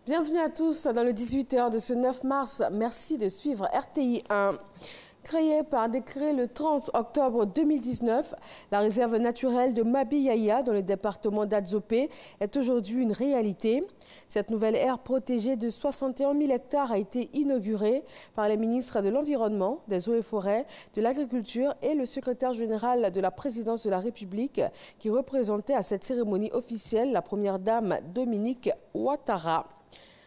Bienvenue à tous dans le 18h de ce 9 mars. Merci de suivre RTI 1. Créée par décret le 30 octobre 2019, la réserve naturelle de Mabiyaya dans le département d'Adzopé est aujourd'hui une réalité. Cette nouvelle aire protégée de 61 000 hectares a été inaugurée par les ministres de l'Environnement, des Eaux et Forêts, de l'Agriculture et le secrétaire général de la Présidence de la République qui représentait à cette cérémonie officielle la première dame Dominique Ouattara.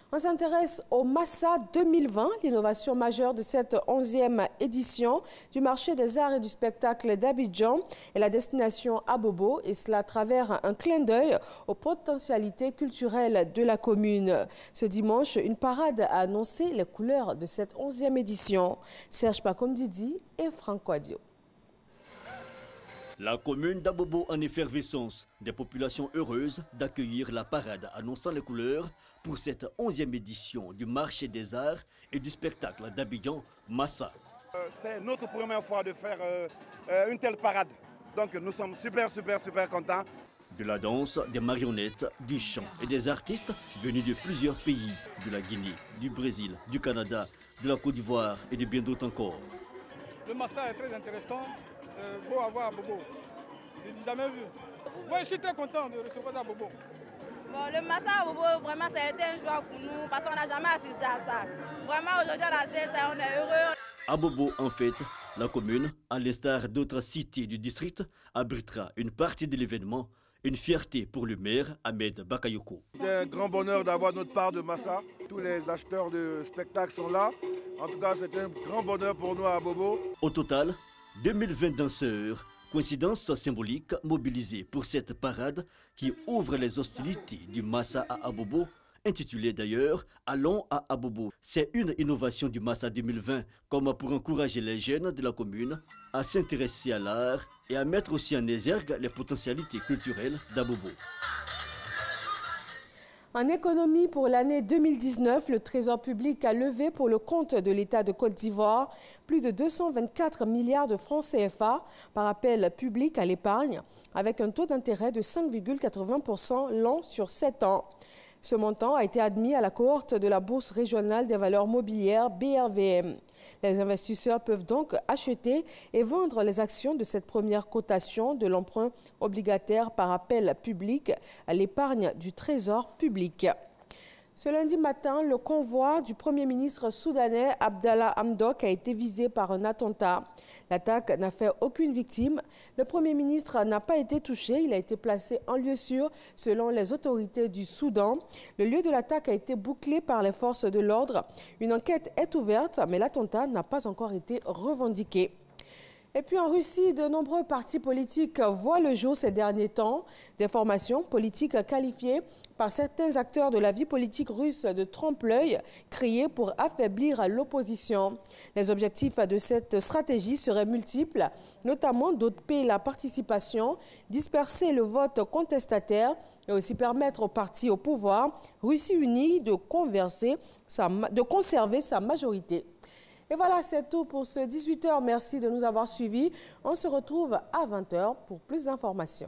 On s'intéresse au Massa 2020, l'innovation majeure de cette 11e édition du marché des arts et du spectacle d'Abidjan et la destination Abobo, et cela à travers un clin d'œil aux potentialités culturelles de la commune. Ce dimanche, une parade a annoncé les couleurs de cette 11e édition. Serge Pacom Didi et Franco Adio. La commune d'Abobo en effervescence, des populations heureuses d'accueillir la parade annonçant les couleurs pour cette 11e édition du marché des arts et du spectacle d'Abidjan, Massa. C'est notre première fois de faire une telle parade, donc nous sommes super contents. De la danse, des marionnettes, du chant et des artistes venus de plusieurs pays, de la Guinée, du Brésil, du Canada, de la Côte d'Ivoire et de bien d'autres encore. Le Massa est très intéressant. Beau à voir à Bobo. Je n'ai jamais vu. Moi, je suis très content de recevoir à Bobo. Bon, le Massa à Bobo, vraiment, ça a été un joie pour nous parce qu'on n'a jamais assisté à ça. Vraiment, aujourd'hui, on a assisté ça, on est heureux. À Bobo, en fait, la commune, à l'instar d'autres cités du district, abritera une partie de l'événement. Une fierté pour le maire Ahmed Bakayoko. C'est un grand bonheur d'avoir notre part de Massa. Tous les acheteurs de spectacles sont là. En tout cas, c'est un grand bonheur pour nous à Bobo. Au total, 2020 danseurs, coïncidence symbolique mobilisée pour cette parade qui ouvre les hostilités du Massa à Abobo, intitulée d'ailleurs « Allons à Abobo ». C'est une innovation du Massa 2020, comme pour encourager les jeunes de la commune à s'intéresser à l'art et à mettre aussi en exergue les potentialités culturelles d'Abobo. En économie, pour l'année 2019, le Trésor public a levé pour le compte de l'État de Côte d'Ivoire plus de 224 milliards de francs CFA par appel public à l'épargne, avec un taux d'intérêt de 5,80% l'an sur 7 ans. Ce montant a été admis à la cohorte de la Bourse régionale des valeurs mobilières BRVM. Les investisseurs peuvent donc acheter et vendre les actions de cette première cotation de l'emprunt obligataire par appel public à l'épargne du Trésor public. Ce lundi matin, le convoi du Premier ministre soudanais Abdallah Hamdok a été visé par un attentat. L'attaque n'a fait aucune victime. Le Premier ministre n'a pas été touché. Il a été placé en lieu sûr selon les autorités du Soudan. Le lieu de l'attaque a été bouclé par les forces de l'ordre. Une enquête est ouverte, mais l'attentat n'a pas encore été revendiqué. Et puis en Russie, de nombreux partis politiques voient le jour ces derniers temps. Des formations politiques qualifiées par certains acteurs de la vie politique russe de trompe-l'œil, créées pour affaiblir l'opposition. Les objectifs de cette stratégie seraient multiples, notamment doper la participation, disperser le vote contestataire et aussi permettre aux partis au pouvoir, Russie unie, de conserver sa majorité. Et voilà, c'est tout pour ce 18h. Merci de nous avoir suivis. On se retrouve à 20h pour plus d'informations.